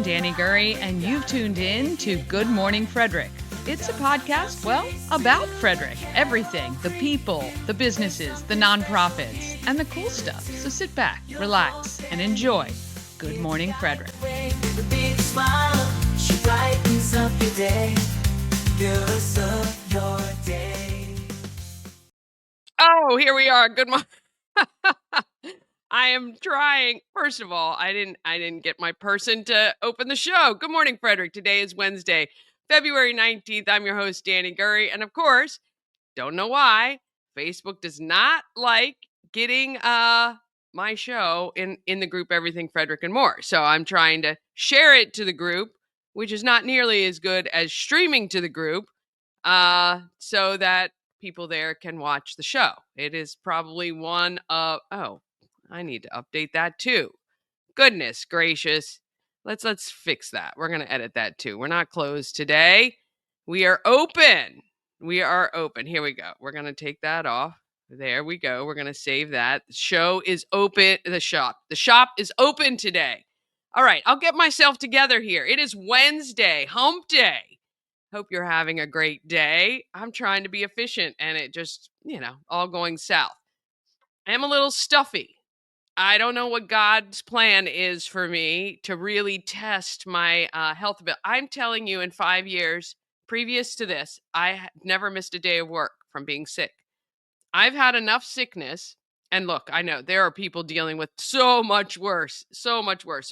I'm Danny Gurry, and you've tuned in to Good Morning Frederick. It's a podcast, well, about Frederick. Everything, the people, the businesses, the nonprofits, and the cool stuff. So sit back, relax, and enjoy Good Morning Frederick. Oh, here we are. Good morning. I am trying. First of all, I didn't get my person to open the show. Good morning, Frederick. Today is Wednesday, February 19th. I'm your host, Danny Gurry. And of course, don't know why, Facebook does not like getting my show in the group Everything Frederick and More. So I'm trying to share it to the group, which is not nearly as good as streaming to the group, so that people there can watch the show. It is probably one of I need to update that too. Goodness gracious. Let's fix that. We're going to edit that too. We're not closed today. We are open. We are open. Here we go. We're going to take that off. There we go. We're going to save that. The show is open. The shop is open today. All right. I'll get myself together here. It is Wednesday, hump day. Hope you're having a great day. I'm trying to be efficient and it just, all going south. I am a little stuffy. I don't know what God's plan is for me to really test my health ability. I'm telling you, in 5 years previous to this, I never missed a day of work from being sick. I've had enough sickness. And look, I know there are people dealing with so much worse. So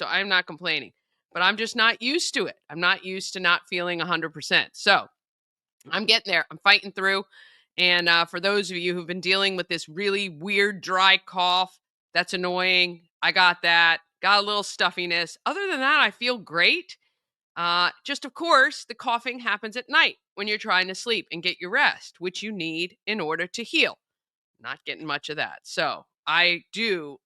I'm not complaining, but I'm just not used to it. I'm not used to not feeling 100%. So I'm getting there. I'm fighting through. And for those of you who've been dealing with this really weird, dry cough, that's annoying. I got that. Got a little stuffiness. Other than that, I feel great. Just, of course, the coughing happens at night when you're trying to sleep and get your rest, which you need in order to heal. Not getting much of that. So I do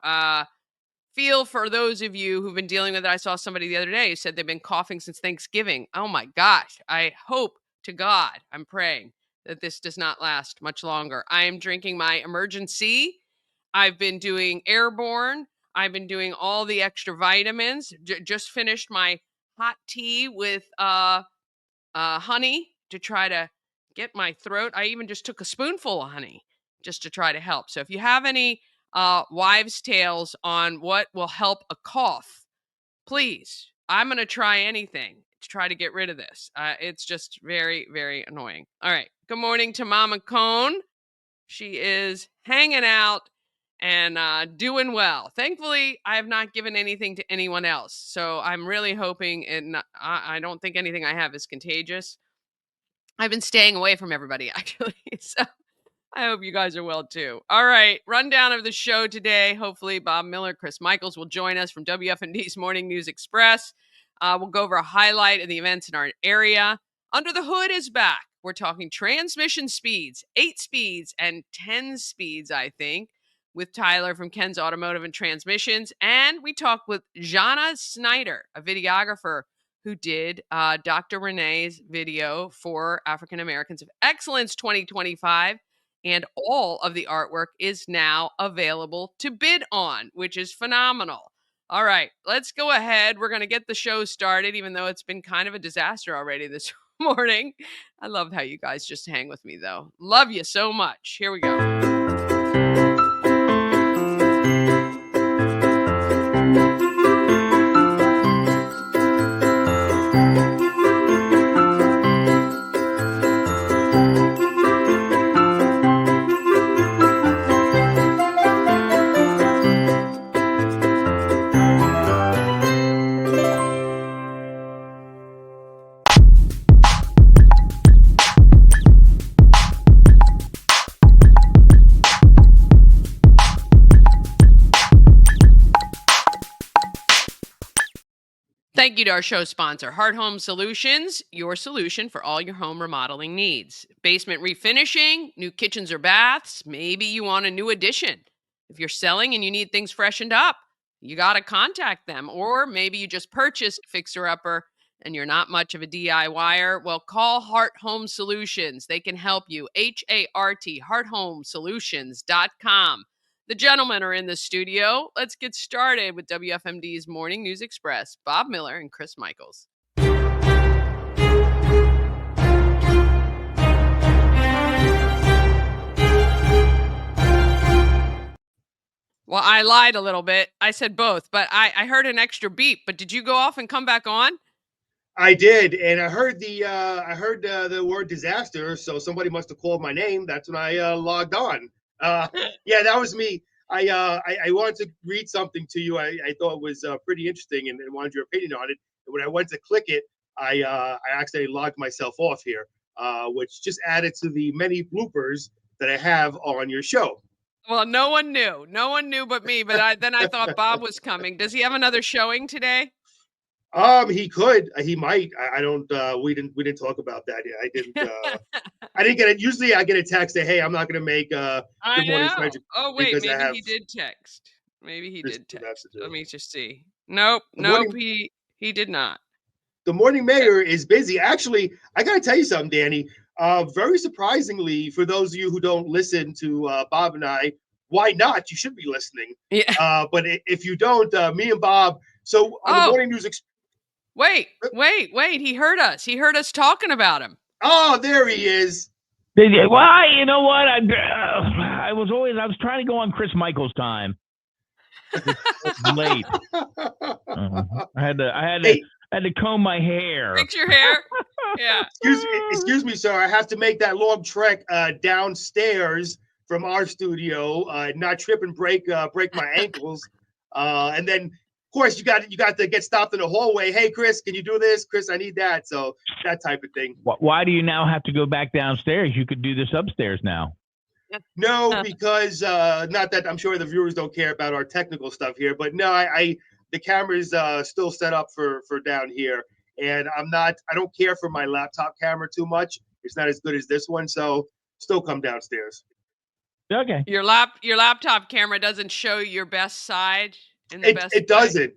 feel for those of you who've been dealing with it. I saw somebody the other day who said they've been coughing since Thanksgiving. Oh, my gosh. I hope to God, I'm praying that this does not last much longer. I am drinking my Emergency. I've been doing Airborne. I've been doing all the extra vitamins. Just finished my hot tea with honey to try to get my throat. I even just took a spoonful of honey just to try to help. So if you have any wives' tales on what will help a cough, please, I'm going to try anything to try to get rid of this. It's just very, very annoying. All right. Good morning to Mama Cone. She is hanging out and doing well. Thankfully, I have not given anything to anyone else. So I'm really hoping I don't think anything I have is contagious. I've been staying away from everybody, actually. So I hope you guys are well, too. All right. Rundown of the show today. Hopefully, Bob Miller, Chris Michaels will join us from WFND's Morning News Express. We'll go over a highlight of the events in our area. Under the Hood is back. We're talking transmission speeds, 8 speeds and 10 speeds, I think, with Tyler from Ken's Automotive and Transmissions. And we talk with Jana Snyder, a videographer who did Dr. Renee's video for African Americans of Excellence 2025. And all of the artwork is now available to bid on, which is phenomenal. All right, let's go ahead. We're going to get the show started, even though it's been kind of a disaster already this morning. I love how you guys just hang with me, though. Love you so much. Here we go. Thank you to our show sponsor, Heart Home Solutions, your solution for all your home remodeling needs. Basement refinishing, new kitchens or baths, maybe you want a new addition. If you're selling and you need things freshened up, you got to contact them. Or maybe you just purchased a fixer-upper and you're not much of a DIYer. Well, call Heart Home Solutions. They can help you. HART, hearthomesolutions.com. The gentlemen are in the studio. Let's get started with WFMD's Morning News Express. Bob Miller and Chris Michaels. Well, I lied a little bit. I said both, but I heard an extra beep. But did you go off and come back on? I did, and I heard the word disaster. So somebody must have called my name. That's when I logged on. Yeah, that was me. I wanted to read something to you. I thought was pretty interesting, and wanted your opinion on it. And when I went to click it, I actually logged myself off here, which just added to the many bloopers that I have on your show. Well, no one knew but me. But then I thought Bob was coming. Does he have another showing today? He could. He might. I don't. We didn't talk about that yet. I didn't get it. Usually, I get a text that, "Hey, I'm not going to make Good Morning Frederick." Oh wait, maybe he did text. Maybe he did text. Let me just see. Nope. He did not. The morning mayor is busy. Actually, I got to tell you something, Danny. Very surprisingly, for those of you who don't listen to Bob and I, why not? You should be listening. Yeah. But if you don't, me and Bob. So on the morning news. Wait. He heard us. He heard us talking about him. Oh, there he is. Well, you know what? I was trying to go on Chris Michaels' time. Late. I had to comb my hair. Fix your hair. Yeah. Excuse me, sir. I have to make that long trek downstairs from our studio, not trip and break my ankles, and then. Of course, you got to get stopped in the hallway. Hey, Chris, can you do this? Chris, I need that. So that type of thing. Why do you now have to go back downstairs? You could do this upstairs now. No, because not that I'm sure the viewers don't care about our technical stuff here, but no, the camera's still set up for down here, and I don't care for my laptop camera too much. It's not as good as this one, so still come downstairs. Okay. Your laptop camera doesn't show your best side. It doesn't.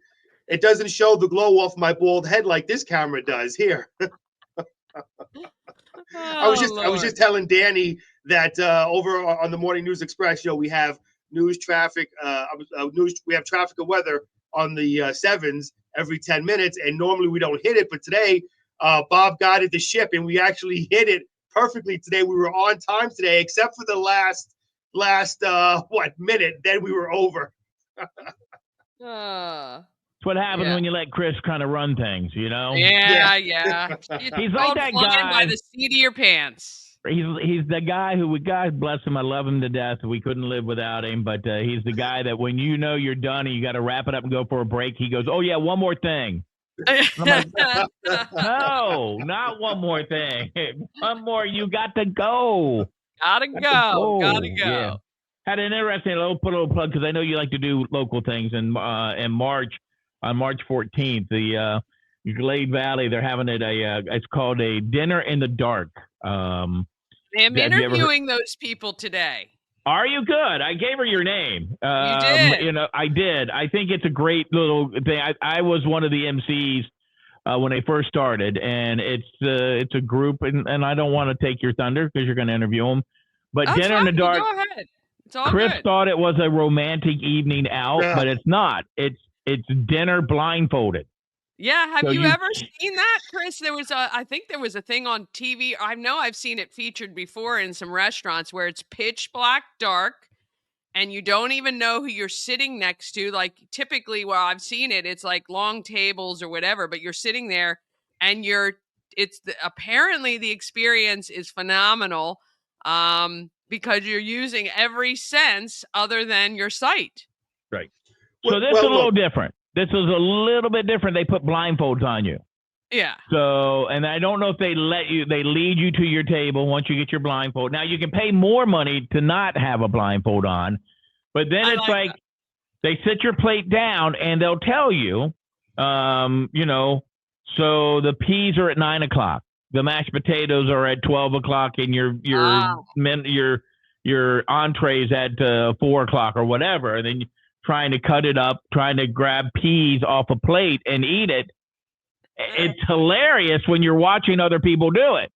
It doesn't show the glow off my bald head like this camera does here. I was just telling Danny that over on the Morning News Express, we have news, traffic, we have traffic and weather on the 7s every 10 minutes, and normally we don't hit it, but today Bob guided the ship, and we actually hit it perfectly today. We were on time today, except for the last minute. Then we were over. That's what happens when you let Chris kind of run things, Yeah. He's like that guy by the seat of your pants. He's the guy who, God bless him, I love him to death. We couldn't live without him, but he's the guy that when you're done and you got to wrap it up and go for a break, he goes, "Oh yeah, one more thing." Like, no, not one more thing. One more. You got to go. Gotta go. Yeah. Had an interesting put a little plug because I know you like to do local things. And in March, on March 14th, the Glade Valley, they're having it's called a Dinner in the Dark. I'm interviewing those people today. Are you good? I gave her your name. You did. I did. I think it's a great little thing. I was one of the MCs when they first started, and it's a group, and I don't want to take your thunder because you're going to interview them. But That's Dinner in the Dark. Go ahead. It's all Chris good. thought it was a romantic evening out, but it's not. It's dinner blindfolded. Yeah, have you ever seen that, Chris? I think there was a thing on TV. I know I've seen it featured before in some restaurants where it's pitch black dark and you don't even know who you're sitting next to. Like typically where I've seen it, it's like long tables or whatever, but you're sitting there and apparently the experience is phenomenal. Because you're using every sense other than your sight. Right. So this is a little different. This is a little bit different. They put blindfolds on you. Yeah. So, and I don't know if they lead you to your table once you get your blindfold. Now you can pay more money to not have a blindfold on, but then it's like they sit your plate down and they'll tell you, so the peas are at 9:00. The mashed potatoes are at 12 o'clock, and your entrees at 4 o'clock or whatever. And then trying to cut it up, trying to grab peas off a plate and eat it. It's hilarious when you're watching other people do it,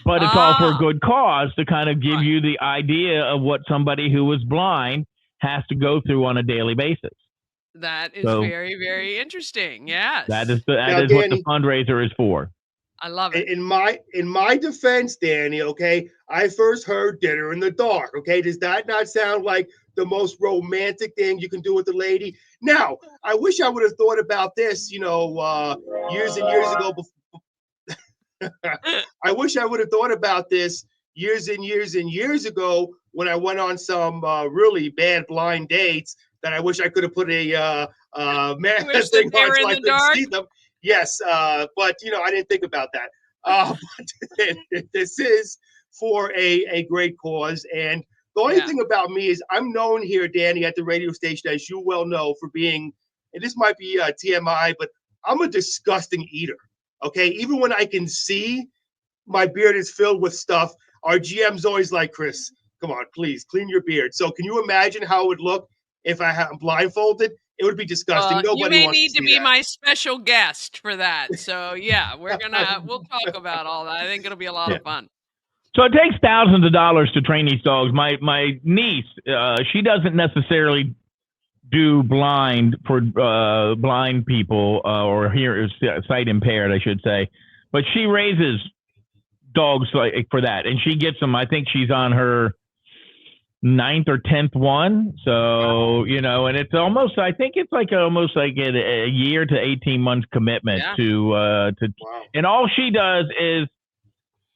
but it's all for a good cause to kind of give you the idea of what somebody who is blind has to go through on a daily basis. That is So very, very interesting. Yes. that is Now, what Danny, the fundraiser is for. I love it. in my defense, Danny, okay, I first heard Dinner in the Dark. Okay, does that not sound like the most romantic thing you can do with a lady? Now, I wish I would have thought about this, years and years ago. I wish I would have thought about this years and years and years ago when I went on some really bad blind dates that I wish I could have put a man Wish that thing they on were so in I the could dark. see them. Yes, but I didn't think about that. But this is for a great cause. And the only Yeah. thing about me is I'm known here, Danny, at the radio station, as you well know, for being, and this might be TMI, but I'm a disgusting eater. Okay, even when I can see my beard is filled with stuff, our GM's always like, Chris, come on, please clean your beard. So can you imagine how it would look if I had blindfolded? It would be disgusting. You Nobody may wants need to to see be that. my special guest for that. So yeah, we'll talk about all that. I think it'll be a lot of fun. So it takes thousands of dollars to train these dogs. My niece, she doesn't necessarily do blind for blind people or sight impaired, I should say, but she raises dogs for that, and she gets them. I think she's on her 9th or 10th one. So and it's almost, I think it's almost like a year to 18 months commitment to Wow. and all she does is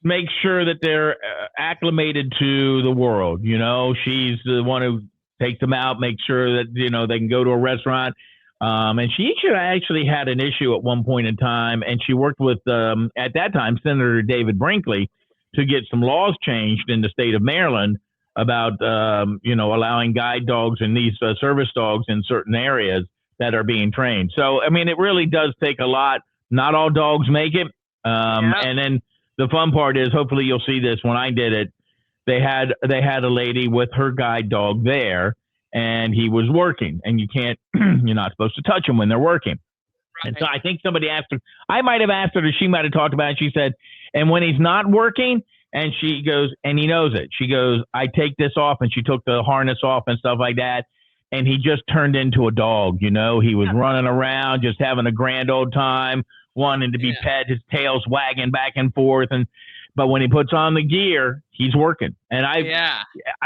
make sure that they're acclimated to the world. She's the one who takes them out, make sure that they can go to a restaurant. And she actually had an issue at one point in time, and she worked with at that time Senator David Brinkley to get some laws changed in the state of Maryland about allowing guide dogs and these service dogs in certain areas that are being trained. So I mean, it really does take a lot. Not all dogs make it. And then the fun part is, hopefully you'll see this when I did it. They had a lady with her guide dog there, and he was working, and you're not supposed to touch them when they're working. Right. And so I think somebody asked her, I might have asked her, or she might have talked about it. She said, and when he's not working, and she goes, and he knows it. She goes, I take this off, and she took the harness off and stuff like that. And he just turned into a dog. He was running around, just having a grand old time, wanting to be pet, his tail's wagging back and forth. But when he puts on the gear, he's working. And I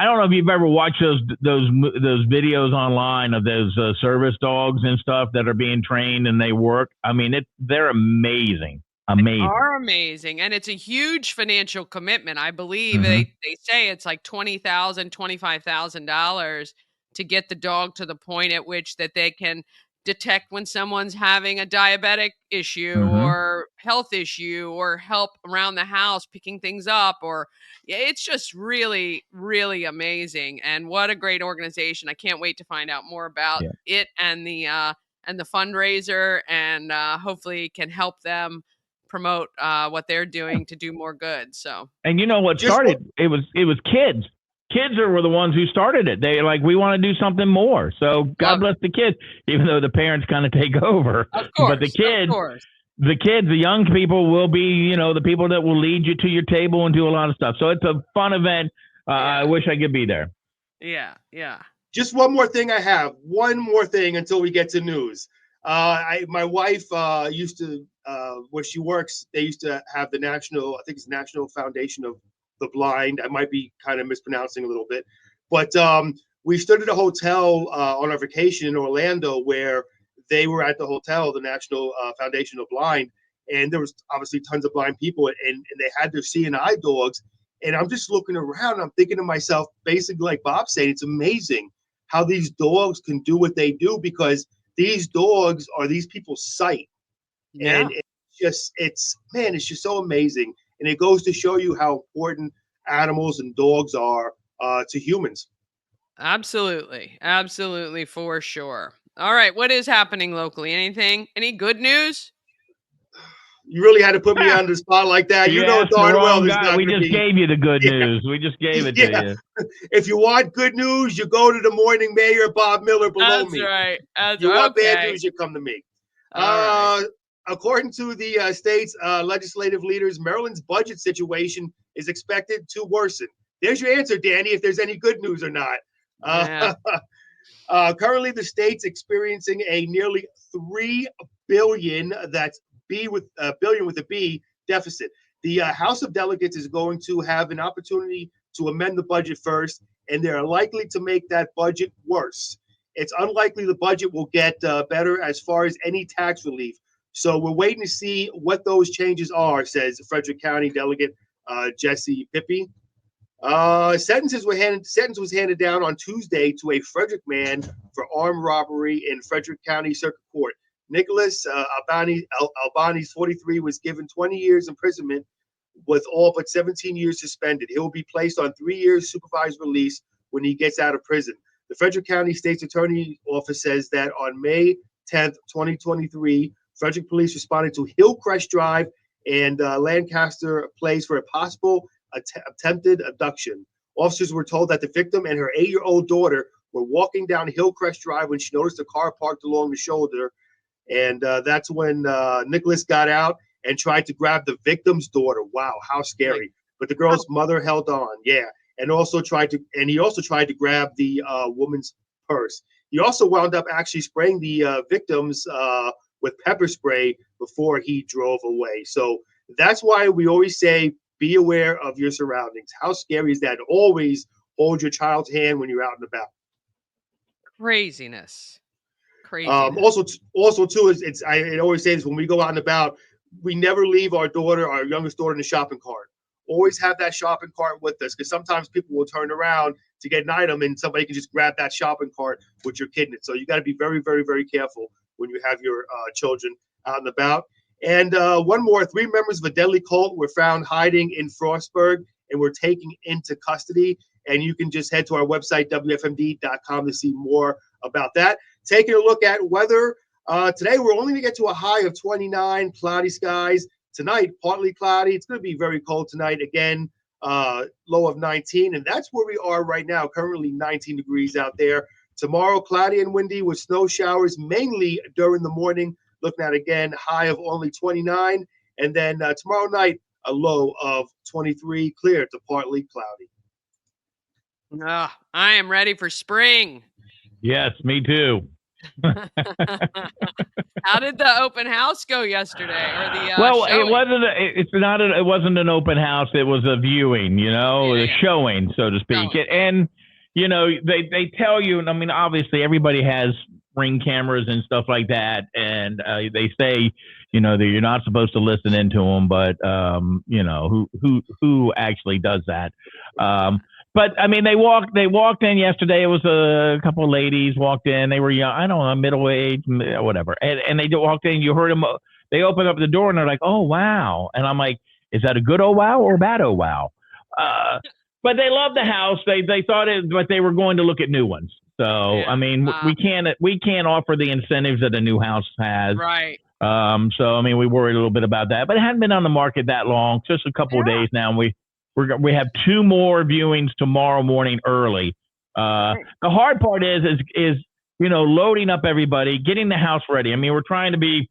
don't know if you've ever watched those videos online of those service dogs and stuff that are being trained and they work. I mean, they're amazing. Amazing. They are amazing. And it's a huge financial commitment. I believe they say it's like $20,000, $25,000 to get the dog to the point at which that they can detect when someone's having a diabetic issue or health issue or help around the house picking things up, or it's just really, really amazing. And what a great organization. I can't wait to find out more about it and the fundraiser, and hopefully can help them promote what they're doing to do more good. So, and what started it was kids. Kids were the ones who started it. They we want to do something more. So God bless the kids, even though the parents kind of take over. Of course, but the young people will be, the people that will lead you to your table and do a lot of stuff. So it's a fun event. I wish I could be there. Yeah. Just one more thing one more thing until we get to news. My wife used to, where she works, they used to have the National Foundation of the Blind. I might be kind of mispronouncing a little bit, but we stood at a hotel on our vacation in Orlando where they were at the hotel, the National Foundation of Blind, and there was obviously tons of blind people, and they had their CNI dogs. And I'm just looking around, I'm thinking to myself, basically like Bob said, it's amazing how these dogs can do what they do, because these dogs are these people's sight. And it's just so amazing. And it goes to show you how important animals and dogs are to humans. Absolutely, for sure. All right, what is happening locally? Any good news? You really had to put me on the spot like that. You know darn well there's not. We just gave you the good news. We just gave it to you. If you want good news, you go to the morning mayor, Bob Miller, below me. That's you want bad news, you come to me. Right. According to the state's legislative leaders, Maryland's budget situation is expected to worsen. There's your answer, Danny, if there's any good news or not. Currently, the state's experiencing a nearly $3 billion, that's billion with a B, deficit. The House of Delegates is going to have an opportunity to amend the budget first, and they're likely to make that budget worse. It's unlikely the budget will get better as far as any tax relief. So we're waiting to see what those changes are, says Frederick County Delegate Jesse Pippi. Sentence was handed down on Tuesday to a Frederick man for armed robbery in Frederick County Circuit Court. Nicholas Albani's 43 was given 20 years imprisonment with all but 17 years suspended. He will be placed on 3 years supervised release when he gets out of prison. The Frederick County State's Attorney's Office says that on May 10th, 2023, Frederick police responded to Hillcrest Drive and Lancaster Place for a possible attempted abduction. Officers were told that the victim and her 8-year-old daughter were walking down Hillcrest Drive when she noticed a car parked along the shoulder. And that's when Nicholas got out and tried to grab the victim's daughter. Wow, how scary. But the girl's mother held on. Yeah. And he also tried to grab the woman's purse. He also wound up actually spraying the victims with pepper spray before he drove away. So that's why we always say, be aware of your surroundings. How scary is that? Always hold your child's hand when you're out and about. Craziness. Also too, I always say this, when we go out and about, we never leave our youngest daughter in the shopping cart. Always have that shopping cart with us, because sometimes people will turn around to get an item and somebody can just grab that shopping cart with your kid in it. So you got to be very, very, very careful when you have your children out and about. And one more, 3 members of a deadly cult were found hiding in Frostburg and were taken into custody. And you can just head to our website, WFMD.com, to see more about that. Taking a look at weather. Today, we're only going to get to a high of 29, cloudy skies. Tonight, partly cloudy. It's going to be very cold tonight. Again, low of 19. And that's where we are right now, currently 19 degrees out there. Tomorrow, cloudy and windy with snow showers, mainly during the morning. Looking at, again, high of only 29. And then tomorrow night, a low of 23, clear to partly cloudy. I am ready for spring. Yes, me too. How did the open house go yesterday? Or the showing? It wasn't an open house. It was a viewing, a showing, so to speak. And they tell you, and I mean, obviously everybody has Ring cameras and stuff like that, and they say, that you're not supposed to listen into them, but who actually does that? But I mean, they walked in yesterday. It was a couple of ladies walked in. They were young, I don't know, middle age, whatever. And they walked in. You heard them. They opened up the door and they're like, "Oh wow!" And I'm like, "Is that a good oh wow or a bad oh wow?" But they loved the house. They thought it, but they were going to look at new ones. So yeah, I mean, we can't offer the incentives that a new house has. Right. So I mean, we worried a little bit about that, but it hadn't been on the market that long, just a couple of days now. And we have 2 more viewings tomorrow morning early. The hard part is loading up everybody, getting the house ready. I mean, we're trying to be,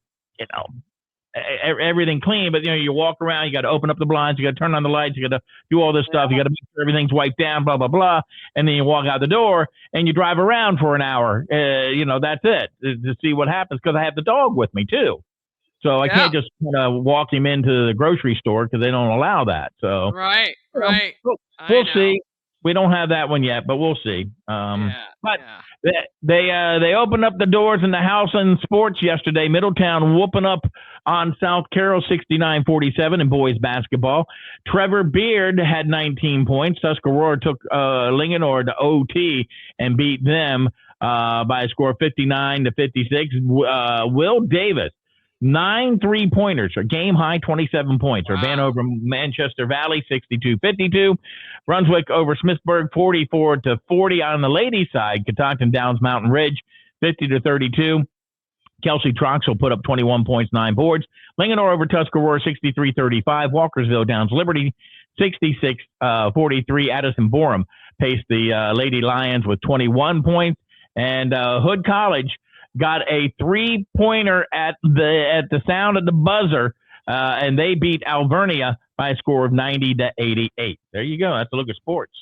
everything clean, but you walk around, you got to open up the blinds, you got to turn on the lights, you got to do all this stuff, you got to make sure everything's wiped down, blah blah blah, and then you walk out the door and you drive around for an hour. That's it, to see what happens, because I have the dog with me too. So I can't just walk him into the grocery store, because they don't allow that. So right. We'll see. We don't have that one yet, but we'll see. They opened up the doors in the House and Sports yesterday. Middletown whooping up on South Carroll 69-47 in boys basketball. Trevor Beard had 19 points. Tuscarora took Linganore to OT and beat them by a score of 59-56. Will Davis, 9 3-pointers, a game high 27 points. Wow. Urbana over Manchester Valley 62-52. Brunswick over Smithsburg 44-40. On the ladies' side, Catoctin Downs Mountain Ridge 50-32. Kelsey Troxel put up 21 points, 9 boards. Linganore over Tuscarora 63-35. Walkersville Downs Liberty 66-43. Addison Borum paced the Lady Lions with 21 points. And Hood College got a 3-pointer at the sound of the buzzer, and they beat Alvernia by a score of 90-88. There you go. That's a look at sports.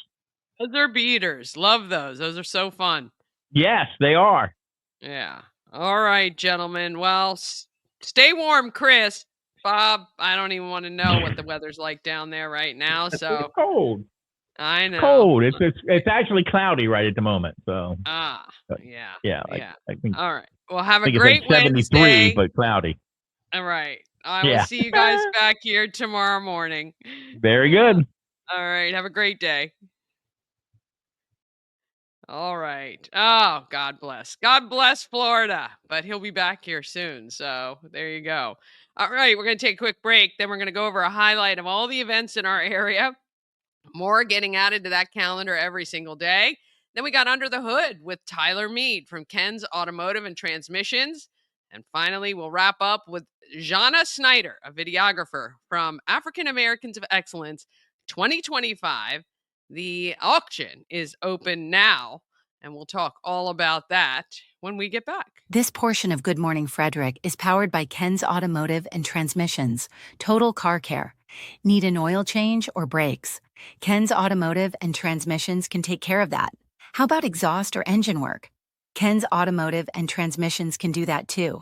Those are beaters. Love those. Those are so fun. Yes, they are. Yeah. All right, gentlemen. Well, stay warm, Chris. Bob, I don't even want to know what the weather's like down there right now. So It's cold. I It's know. cold. It's actually cloudy right at the moment. So but, Yeah. yeah, Yeah. I think All right. Well, have a it's great like 73, Wednesday. but cloudy. All right. I will Yeah. see you guys back here tomorrow morning. Very good. All right. Have a great day. All right. Oh, God bless. God bless Florida. But he'll be back here soon. So there you go. All right. We're going to take a quick break. Then we're going to go over a highlight of all the events in our area. More getting added to that calendar every single day. Then we got Under the Hood with Tyler Mead from Ken's Automotive and Transmissions. And finally, we'll wrap up with Jana Snyder, a videographer from African Americans of Excellence 2025. The auction is open now, and we'll talk all about that when we get back. This portion of Good Morning Frederick is powered by Ken's Automotive and Transmissions, Total Car Care. Need an oil change or brakes? Ken's Automotive and Transmissions can take care of that. How about exhaust or engine work? Ken's Automotive and Transmissions can do that too.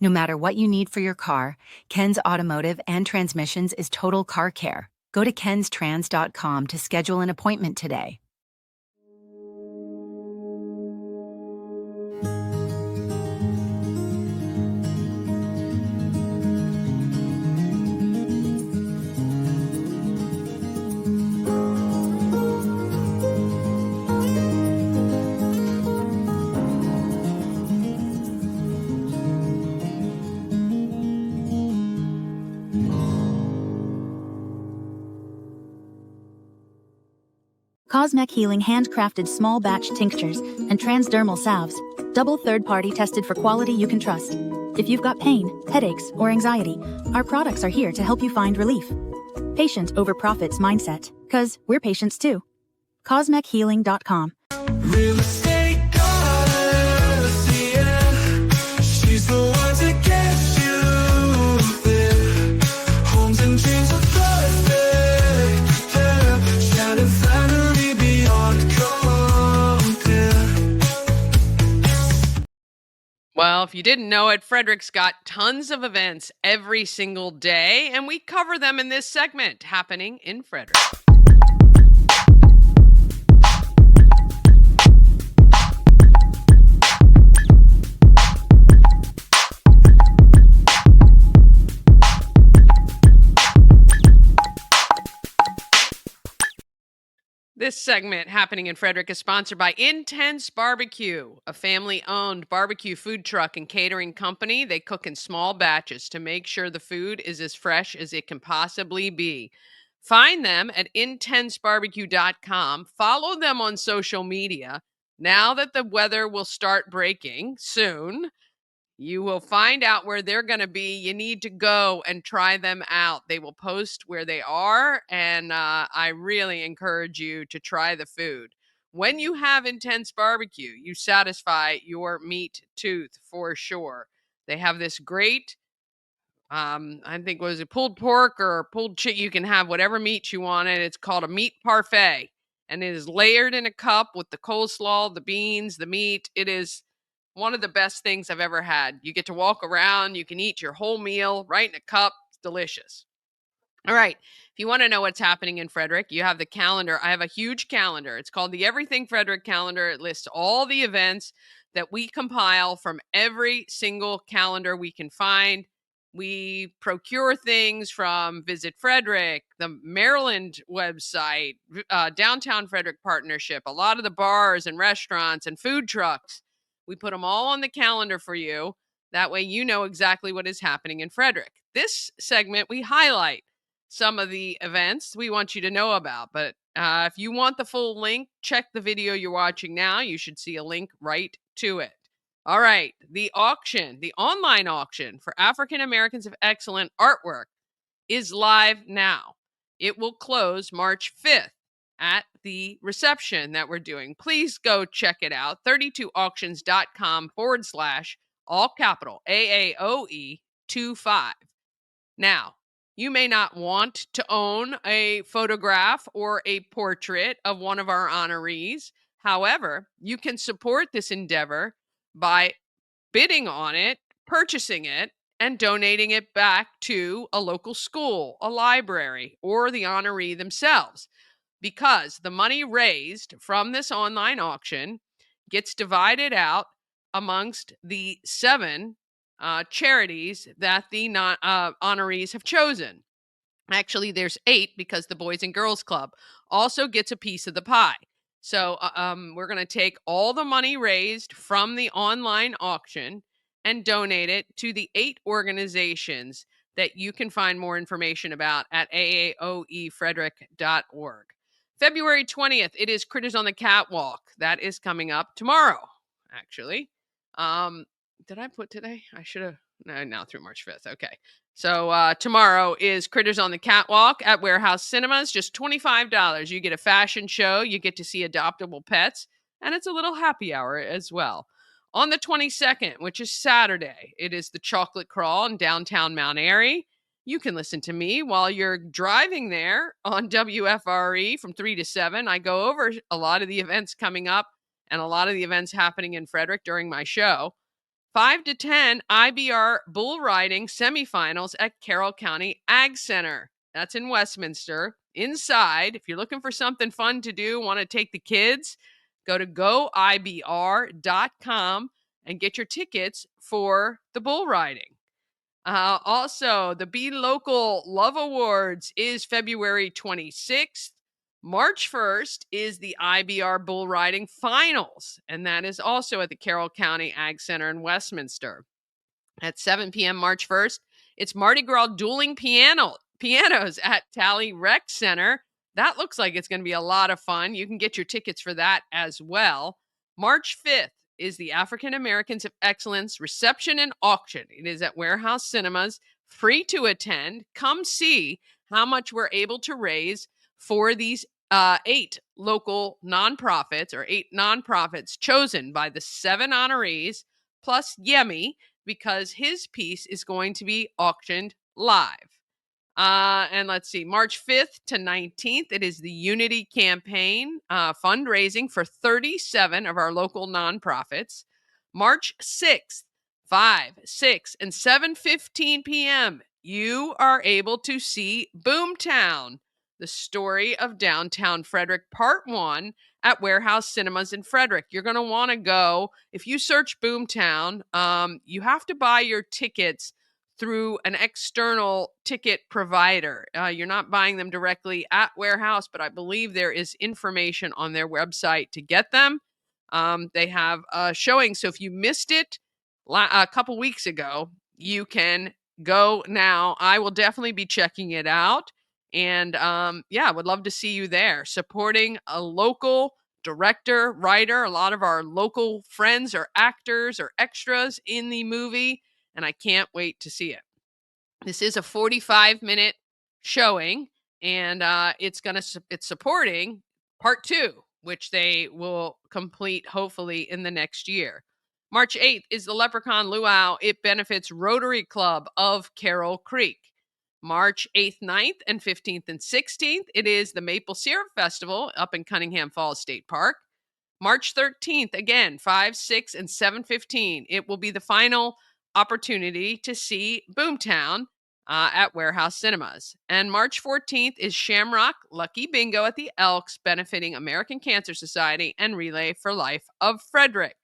No matter what you need for your car, Ken's Automotive and Transmissions is Total Car Care. Go to kenstrans.com to schedule an appointment today. Cosmec Healing handcrafted small batch tinctures and transdermal salves, double third-party tested for quality you can trust. If you've got pain, headaches, or anxiety, our products are here to help you find relief. Patient over profits mindset, 'cause we're patients too. CosmecHealing.com. Real estate goddess, yeah. She's the one to get you there. Homes and dreams are perfect, yeah. Shining finally beyond compare. Well, if you didn't know it, Frederick's got tons of events every single day, and we cover them in this segment happening in Frederick. This segment happening in Frederick is sponsored by Intense Barbecue, a family-owned barbecue food truck and catering company. They cook in small batches to make sure the food is as fresh as it can possibly be. Find them at intensebarbecue.com. Follow them on social media. Now that the weather will start breaking soon, you will find out where they're going to be. You need to go and try them out. They will post where they are, and I really encourage you to try the food. When you have Intense Barbecue, you satisfy your meat tooth for sure. They have this great, I think, was it pulled pork or pulled chicken? You can have whatever meat you want, and it's called a meat parfait, and it is layered in a cup with the coleslaw, the beans, the meat. It is one of the best things I've ever had. You get to walk around, you can eat your whole meal right in a cup. It's delicious. All right. If you want to know what's happening in Frederick, you have the calendar. I have a huge calendar. It's called the Everything Frederick calendar. It lists all the events that we compile from every single calendar we can find. We procure things from Visit Frederick, the Maryland website, Downtown Frederick Partnership, a lot of the bars and restaurants and food trucks. We put them all on the calendar for you. That way you know exactly what is happening in Frederick. This segment, we highlight some of the events we want you to know about. But if you want the full link, check the video you're watching now. You should see a link right to it. All right. The auction, the online auction for African Americans of Excellent Artwork is live now. It will close March 5th at the reception that we're doing. Please go check it out. 32auctions.com/all capital AAOE 25. Now, you may not want to own a photograph or a portrait of one of our honorees. However, you can support this endeavor by bidding on it, purchasing it, and donating it back to a local school, a library, or the honoree themselves, because the money raised from this online auction gets divided out amongst the 7 charities that the honorees have chosen. Actually, there's 8 because the Boys and Girls Club also gets a piece of the pie. So we're going to take all the money raised from the online auction and donate it to the 8 organizations that you can find more information about at aaoefrederick.org. February 20th, it is Critters on the Catwalk. That is coming up tomorrow, actually. Did I put today? I should have. No, now through March 5th. Okay. So tomorrow is Critters on the Catwalk at Warehouse Cinemas, just $25. You get a fashion show, you get to see adoptable pets, and it's a little happy hour as well. On the 22nd, which is Saturday, it is the Chocolate Crawl in downtown Mount Airy. You can listen to me while you're driving there on WFRE from 3 to 7. I go over a lot of the events coming up and a lot of the events happening in Frederick during my show. 5 to 10 IBR bull riding semifinals at Carroll County Ag Center. That's in Westminster. Inside, if you're looking for something fun to do, want to take the kids, go to goibr.com and get your tickets for the bull riding. Also, the Be Local Love Awards is February 26th. March 1st is the IBR Bull Riding Finals, and that is also at the Carroll County Ag Center in Westminster. At 7 p.m. March 1st, it's Mardi Gras Dueling Pianos at Tally Rec Center. That looks like it's going to be a lot of fun. You can get your tickets for that as well. March 5th is the African Americans of Excellence Reception and Auction. It is at Warehouse Cinemas, free to attend. Come see how much we're able to raise for these 8 local nonprofits, or 8 nonprofits chosen by the 7 honorees, plus Yemi, because his piece is going to be auctioned live. And let's see, March 5th to 19th, it is the Unity Campaign fundraising for 37 of our local nonprofits. March 6th, 5, 6, and 7:15 p.m., you are able to see Boomtown, the story of downtown Frederick, Part 1, at Warehouse Cinemas in Frederick. You're going to want to go. If you search Boomtown, you have to buy your tickets through an external ticket provider. You're not buying them directly at Warehouse, but I believe there is information on their website to get them. They have a showing, so if you missed it a couple weeks ago, you can go now. I will definitely be checking it out. And yeah, would love to see you there, supporting a local director, writer. A lot of our local friends are actors or extras in the movie, and I can't wait to see it. This is a 45-minute showing, and it's supporting Part 2, which they will complete hopefully in the next year. March 8th is the Leprechaun Luau. It benefits Rotary Club of Carroll Creek. March 8th, 9th, and 15th and 16th, it is the Maple Syrup Festival up in Cunningham Falls State Park. March 13th, again, 5, 6, and 7:15, it will be the final opportunity to see Boomtown at Warehouse Cinemas. And March 14th is Shamrock Lucky Bingo at the Elks, benefiting American Cancer Society and Relay for Life of Frederick.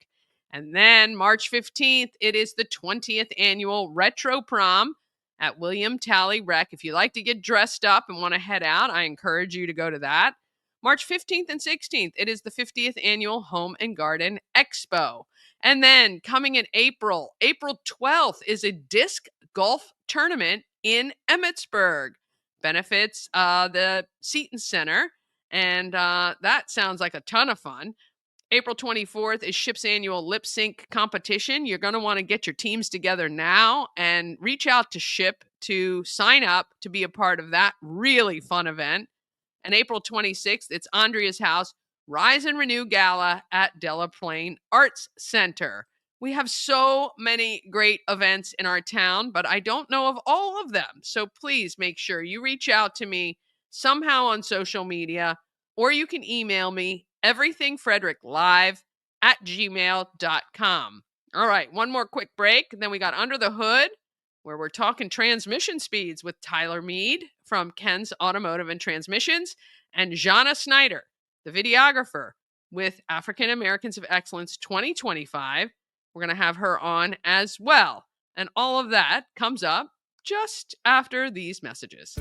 And then March 15th, it is the 20th annual Retro Prom at William Tally Rec. If you like to get dressed up and want to head out, I encourage you to go to that. March 15th and 16th, it is the 50th annual Home and Garden Expo. And then coming in April 12th is a disc golf tournament in Emmitsburg. Benefits the Seton Center, and that sounds like a ton of fun. April 24th is SHIP's annual lip sync competition. You're going to want to get your teams together now and reach out to SHIP to sign up to be a part of that really fun event. And April 26th, it's Andrea's House Rise and Renew Gala at Delaplane Arts Center. We have so many great events in our town, but I don't know of all of them. So please make sure you reach out to me somehow on social media, or you can email me, everythingfredericklive@gmail.com. All right, one more quick break. Then we got Under the Hood, where we're talking transmission speeds with Tyler Mead from Ken's Automotive and Transmissions, and Jana Snyder, the videographer with African Americans of Excellence 2025. We're going to have her on as well. And all of that comes up just after these messages.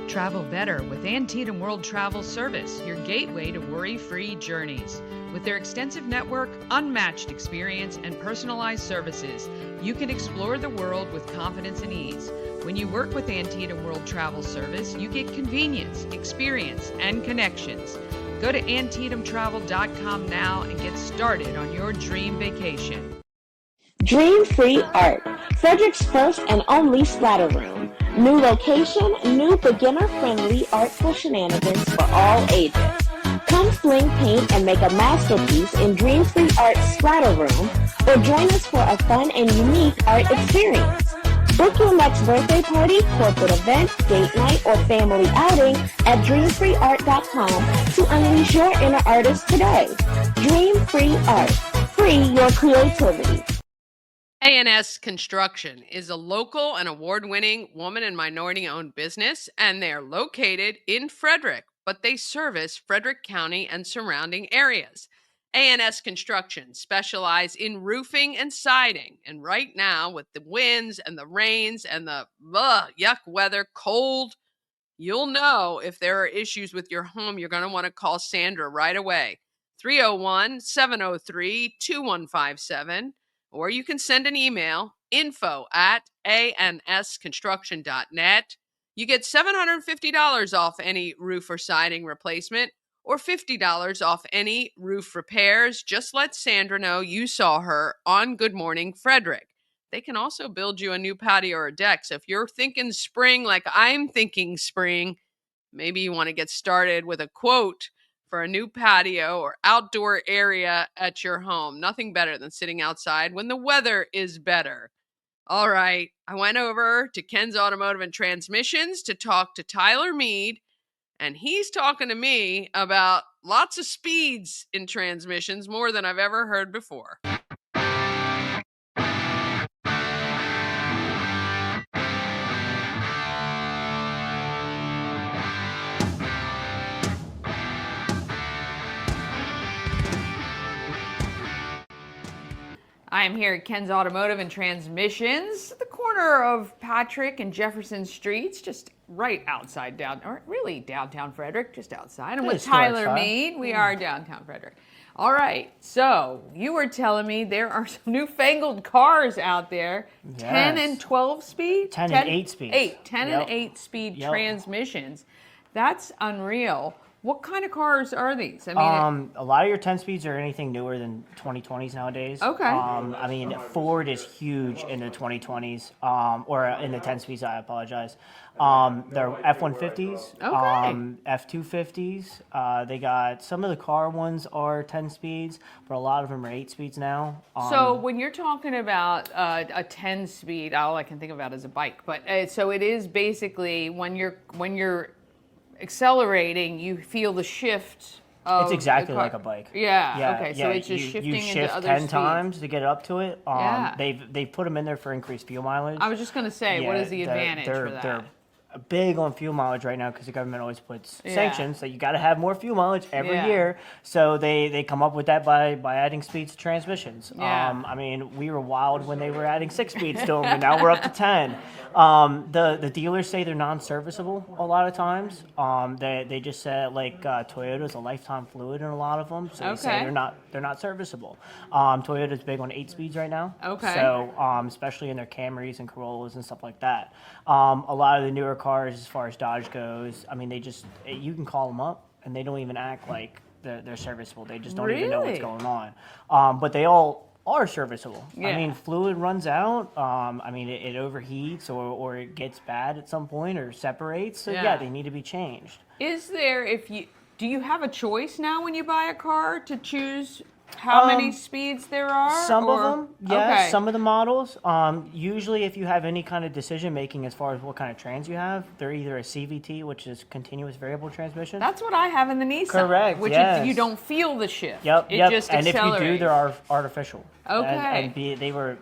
Travel better with Antietam World Travel Service, your gateway to worry-free journeys. With their extensive network, unmatched experience, and personalized services, you can explore the world with confidence and ease. When you work with Antietam World Travel Service, you get convenience, experience, and connections. Go to AntietamTravel.com now and get started on your dream vacation. Dream Free Art, Frederick's first and only splatter room. New location, new beginner-friendly artful shenanigans for all ages. Come fling paint and make a masterpiece in Dream Free Art Splatter Room, or join us for a fun and unique art experience. Book your next birthday party, corporate event, date night, or family outing at dreamfreeart.com to unleash your inner artist today. Dream Free Art. Free your creativity. A&S Construction is a local and award-winning woman and minority-owned business, and they are located in Frederick, but they service Frederick County and surrounding areas. A&S Construction specialize in roofing and siding, and right now, with the winds and the rains and the yuck weather, cold, you'll know if there are issues with your home. You're going to want to call Sandra right away. 301-703-2157. Or you can send an email, info@ansconstruction.net. You get $750 off any roof or siding replacement, or $50 off any roof repairs. Just let Sandra know you saw her on Good Morning Frederick. They can also build you a new patio or a deck. So if you're thinking spring like I'm thinking spring, maybe you want to get started with a quote for a new patio or outdoor area at your home. Nothing better than sitting outside when the weather is better. All right, I went over to Ken's Automotive and Transmissions to talk to Tyler Mead, and he's talking to me about lots of speeds in transmissions, more than I've ever heard before. I am here at Ken's Automotive and Transmissions, the corner of Patrick and Jefferson Streets, just right outside downtown Frederick, just outside. And with Tyler Mead, we are downtown Frederick. All right, so you were telling me there are some newfangled cars out there, 10 and 12 speed? 10 and 8 speeds. 10 and 8 speed transmissions. That's unreal. What kind of cars are these? I mean, a lot of your 10 speeds are anything newer than 2020s nowadays. Okay. I mean, Ford is huge in the 2020s, or in the 10 speeds, I apologize. They're F-150s, F-250s. They got, some of the car ones are 10 speeds, but a lot of them are 8 speeds now. So when you're talking about a 10 speed, all I can think about is a bike. But so it is basically when you're accelerating, you feel the shift of it's exactly the car. like a bike. Yeah. Okay. So it's just shifting you shift into other 10 speeds. times to get up to it. Yeah. They've put them in there for increased fuel mileage. I was just going to say, what is the advantage for that? They're big on fuel mileage right now because the government always puts sanctions that you got to have more fuel mileage every year. So they come up with that by adding speeds to transmissions. I mean, we were wild when they were adding 6 speeds to them, and now we're up to 10. The dealers say they're non-serviceable a lot of times. They just said Toyota's a lifetime fluid in a lot of them, so they say they're not serviceable. Toyota's big on 8 speeds right now. Okay. So especially in their Camrys and Corollas and stuff like that. A lot of the newer cars, as far as Dodge goes, I mean, you can call them up and they don't even act like they're serviceable. They just don't even know what's going on. But they all are serviceable. Yeah. I mean, fluid runs out. I mean, it overheats or it gets bad at some point or separates. So they need to be changed. Do you have a choice now when you buy a car to choose how many speeds there are? Some or? of them, yes. Okay. Some of the models. Usually, if you have any kind of decision making as far as what kind of trans you have, they're either a CVT, which is continuous variable transmission. That's what I have in the Nissan. Correct, Which yes. is, you don't feel the shift. Yep, It yep. just And if you do, accelerates. they're artificial. Okay. And they were.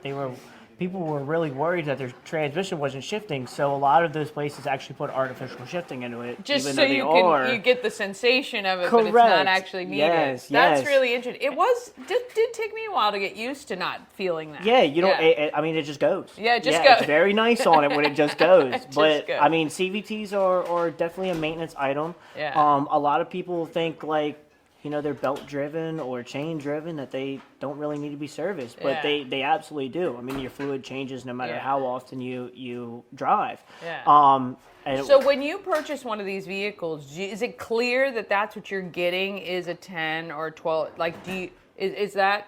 People were really worried that their transmission wasn't shifting, so a lot of those places actually put artificial shifting into it. Just even so though they you get the sensation of it, but it's not Correct. actually needed. Yes, That's yes. really interesting. It did take me a while to get used to not feeling that. Yeah, you don't. It just goes. Yeah, it just goes. It's very nice on it when it just goes. It just But goes. I mean, CVTs are definitely a maintenance item. Yeah. A lot of people think like, they're belt driven or chain driven, that they don't really need to be serviced, but Yeah. they absolutely do. I mean, your fluid changes no matter Yeah. how often you drive. Yeah. And So when you purchase one of these vehicles, is it clear that that's what you're getting is a 10 or 12? Like, is that?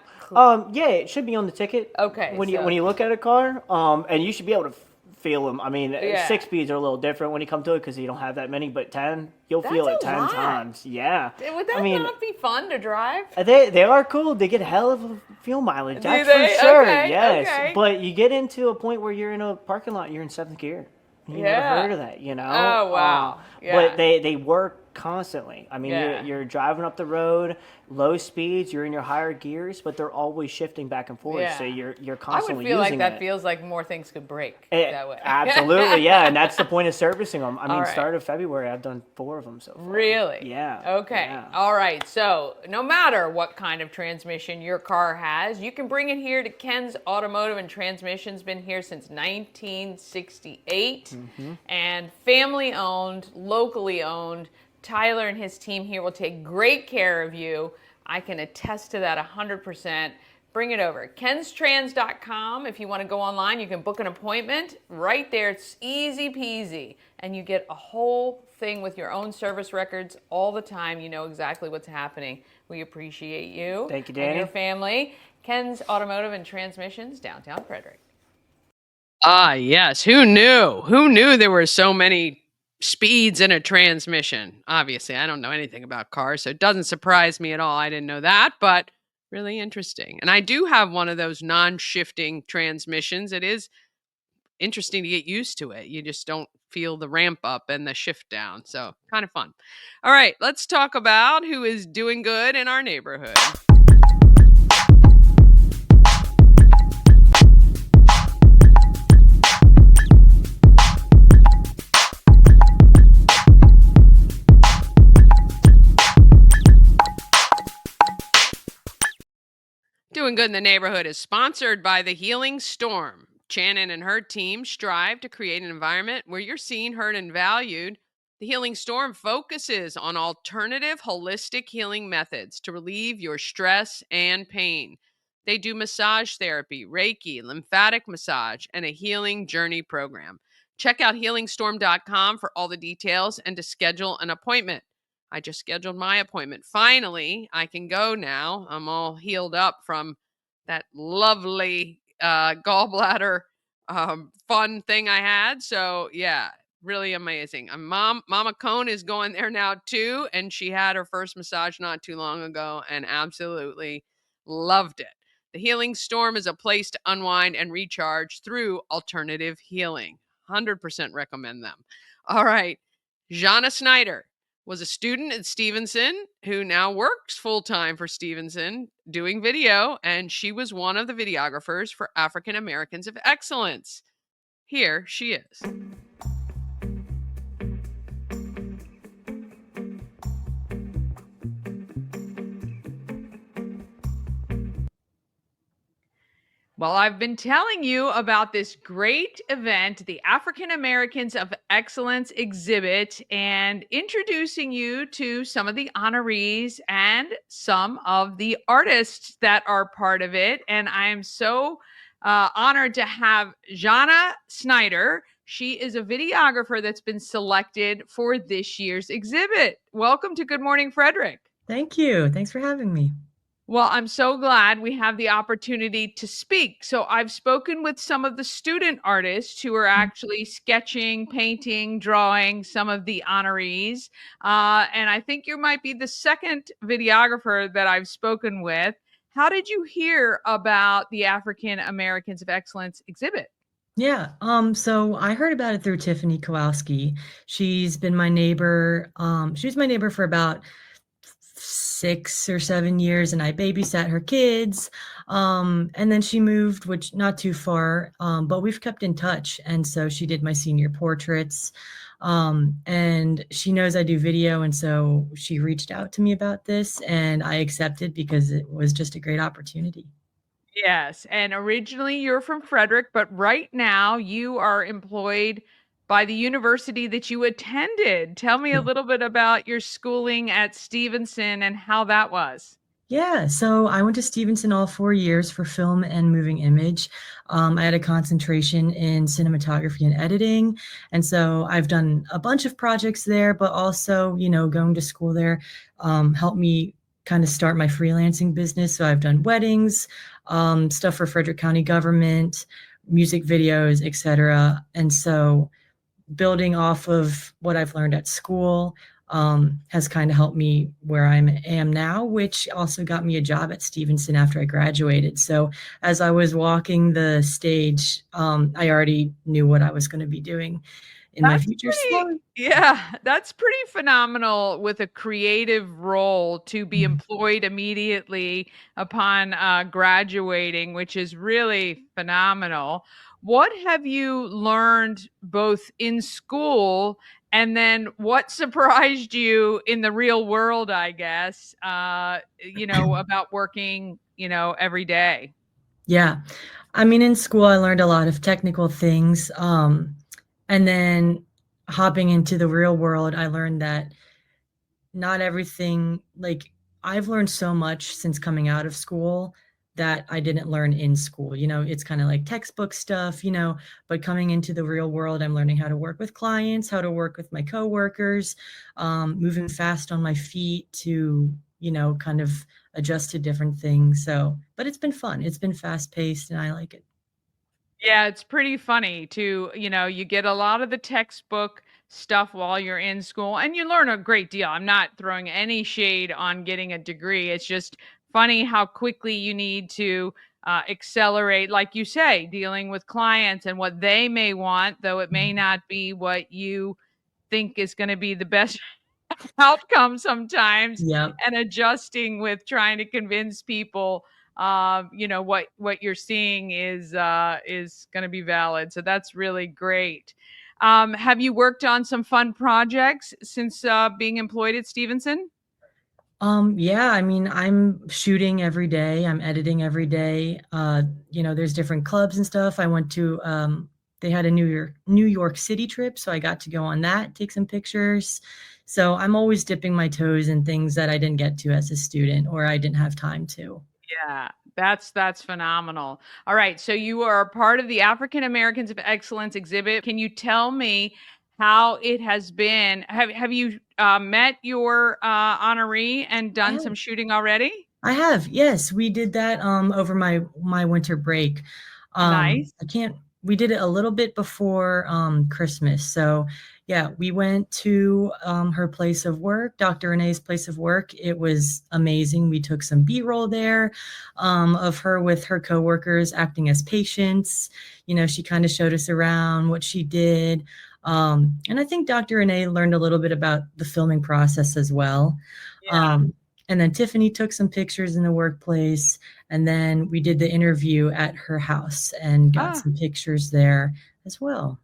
yeah, it should be on the ticket. Okay, When so- you look at a car, and you should be able to feel them. I mean, Yeah. 6 speeds are a little different when you come to it because you don't have that many, but 10, you'll feel That's it a 10 lot. times. Yeah. Would that I mean, not be fun to drive? they are cool. They get hell of a fuel mileage. Do That's they? for sure. Okay, Yes. okay. But you get into a point where you're in a parking lot, you're in 7th gear. You Yeah. never heard of that, Oh, wow. Yeah. But they work constantly. I mean, Yeah. you're driving up the road, low speeds, you're in your higher gears, but they're always shifting back and forth. Yeah. So you're I would constantly feel like using that it. feels like more things could break Eh, that way. Absolutely, yeah, and that's the point of servicing them. I mean, right. start of February, I've done 4 of them so far. Really? Yeah. Okay. yeah. All right. So no matter what kind of transmission your car has, you can bring it here to Ken's Automotive and Transmission's been here since 1968 Mm-hmm. and family owned, locally owned. Tyler and his team here will take great care of you. I can attest to that 100%. Bring it over. kenstrans.com. If you want to go online, you can book an appointment right there. It's easy peasy. And you get a whole thing with your own service records all the time. You know exactly what's happening. We appreciate you. Thank you, And Danny. your family. Ken's Automotive and Transmissions, downtown Frederick. Ah, yes. Who knew? Who knew there were so many speeds in a transmission? Obviously, I don't know anything about cars, so it doesn't surprise me at all. I didn't know that, but really interesting. And I do have one of those non-shifting transmissions. It is interesting to get used to it. You just don't feel the ramp up and the shift down. So kind of fun. All right, let's talk about who is doing good in our neighborhood. Doing Good in the Neighborhood is sponsored by the Healing Storm. Shannon and her team strive to create an environment where you're seen, heard, and valued. The Healing Storm focuses on alternative holistic healing methods to relieve your stress and pain. They do massage therapy, Reiki, lymphatic massage, and a healing journey program. Check out healingstorm.com for all the details and to schedule an appointment. I just scheduled my appointment. Finally, I can go now. I'm all healed up from that lovely gallbladder fun thing I had. So yeah, really amazing. Mama Cone is going there now too, and she had her first massage not too long ago and absolutely loved it. The Healing Storm is a place to unwind and recharge through alternative healing. 100% recommend them. All right, Jana Snyder was a student at Stevenson who now works full-time for Stevenson doing video, and she was one of the videographers for African Americans of Excellence. Here she is. Well, I've been telling you about this great event, the African Americans of Excellence exhibit, and introducing you to some of the honorees and some of the artists that are part of it. And I am so honored to have Jana Snyder. She is a videographer that's been selected for this year's exhibit. Welcome to Good Morning, Frederick. Thank you. Thanks for having me. Well, I'm so glad we have the opportunity to speak. So I've spoken with some of the student artists who are actually sketching, painting, drawing some of the honorees. And I think you might be the second videographer that I've spoken with. how did you hear about the African Americans of Excellence exhibit? Yeah, so I heard about it through Tiffany Kowalski. She's been my neighbor. She was my neighbor for about 6 or 7 years, and I babysat her kids. And then she moved, which not too far, but we've kept in touch. And so she did my senior portraits. And she knows I do video, and so she reached out to me about this, and I accepted because it was just a great opportunity. Yes, and originally you're from Frederick, but right now you are employed by the university that you attended. Tell me a little bit about your schooling at Stevenson and how that was. Yeah, so I went to Stevenson all 4 years for film and moving image. I had a concentration in cinematography and editing. And so I've done a bunch of projects there, but also, going to school there helped me kind of start my freelancing business. So I've done weddings, stuff for Frederick County government, music videos, etc. And so building off of what I've learned at school has kind of helped me where I am now, which also got me a job at Stevenson after I graduated. So as I was walking the stage, I already knew what I was going to be doing in my That's future. pretty So yeah, that's pretty phenomenal with a creative role to be employed immediately upon, graduating, which is really phenomenal. What have you learned both in school and then what surprised you in the real world, I guess, about working, every day? yeah, I mean, in school, I learned a lot of technical things. And then hopping into the real world, I learned that not everything, like, I've learned so much since coming out of school that I didn't learn in school. It's kind of like textbook stuff, but coming into the real world, I'm learning how to work with clients, how to work with my coworkers, moving fast on my feet to, kind of adjust to different things. So, but it's been fun. It's been fast paced and I like it. Yeah, it's pretty funny to, you get a lot of the textbook stuff while you're in school and you learn a great deal. I'm not throwing any shade on getting a degree. It's just funny how quickly you need to accelerate, like you say, dealing with clients and what they may want, though it may not be what you think is going to be the best outcome sometimes, Yep. and adjusting with trying to convince people what you're seeing is going to be valid. So that's really great. Have you worked on some fun projects since being employed at Stevenson? Yeah, I mean, I'm shooting every day. I'm editing every day. There's different clubs and stuff. I went to they had a New York City trip, so I got to go on that, take some pictures. So I'm always dipping my toes in things that I didn't get to as a student or I didn't have time to. Yeah, that's phenomenal. All right, so you are a part of the African Americans of Excellence exhibit. Can you tell me how it has been? Have you met your honoree and I done have. some shooting already? I have, yes, we did that over my winter break. Nice. I can't We did it a little bit before Christmas. So yeah, we went to her place of work, Dr. Renee's place of work. It was amazing. We took some B-roll there of her with her coworkers acting as patients. She kind of showed us around what she did. And I think Dr. Renee learned a little bit about the filming process as well. Yeah. And then Tiffany took some pictures in the workplace, and then we did the interview at her house and got Ah, some pictures there as well.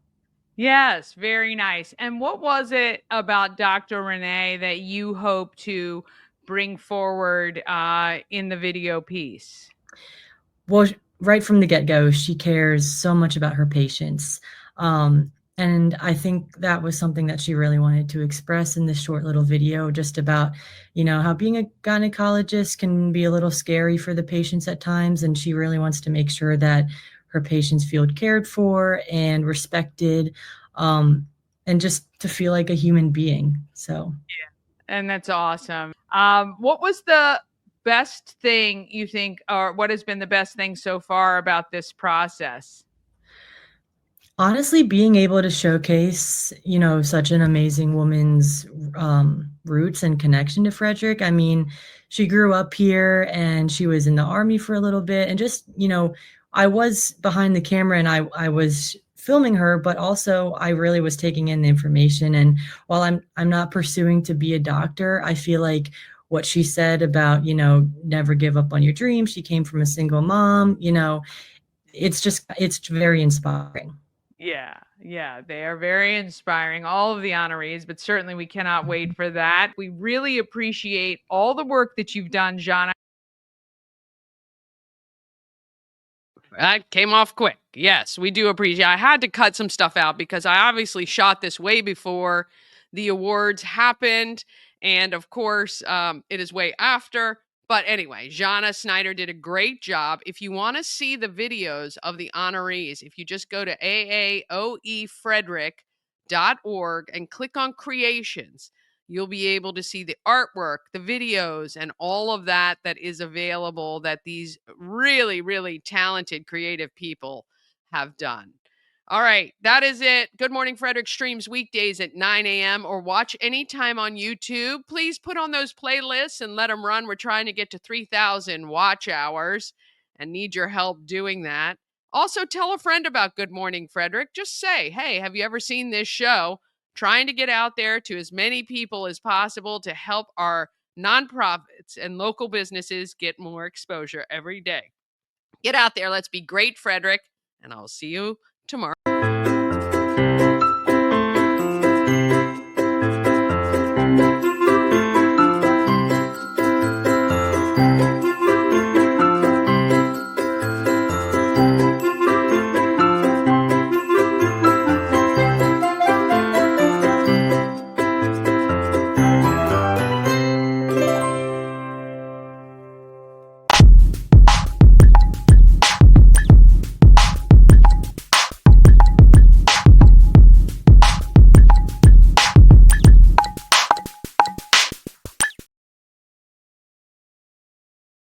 yes, very nice. And what was it about Dr. Renee that you hope to bring forward in the video piece? Well, right from the get-go, she cares so much about her patients. And I think that was something that she really wanted to express in this short little video, just about, how being a gynecologist can be a little scary for the patients at times. And she really wants to make sure that her patients feel cared for and respected, and just to feel like a human being. So. And that's awesome. What was the best thing you think, or what has been the best thing so far about this process? Honestly, being able to showcase, such an amazing woman's roots and connection to Frederick. I mean, she grew up here and she was in the army for a little bit, and just, I was behind the camera and I was filming her, but also I really was taking in the information. And while I'm not pursuing to be a doctor, I feel like what she said about, never give up on your dreams. She came from a single mom, it's very inspiring. Yeah, they are very inspiring, all of the honorees, but certainly we cannot wait for that. We really appreciate all the work that you've done, John. That came off quick. Yes, we do appreciate. I had to cut some stuff out because I obviously shot this way before the awards happened, and of course, it is way after. But anyway, Jana Snyder did a great job. If you want to see the videos of the honorees, if you just go to aaoefrederick.org and click on creations, you'll be able to see the artwork, the videos, and all of that is available that these really, really talented, creative people have done. All right, that is it. Good Morning Frederick streams weekdays at 9 a.m. or watch anytime on YouTube. Please put on those playlists and let them run. We're trying to get to 3,000 watch hours and need your help doing that. Also, tell a friend about Good Morning Frederick. Just say, hey, have you ever seen this show? Trying to get out there to as many people as possible to help our nonprofits and local businesses get more exposure every day. Get out there. Let's be great, Frederick. And I'll see you tomorrow.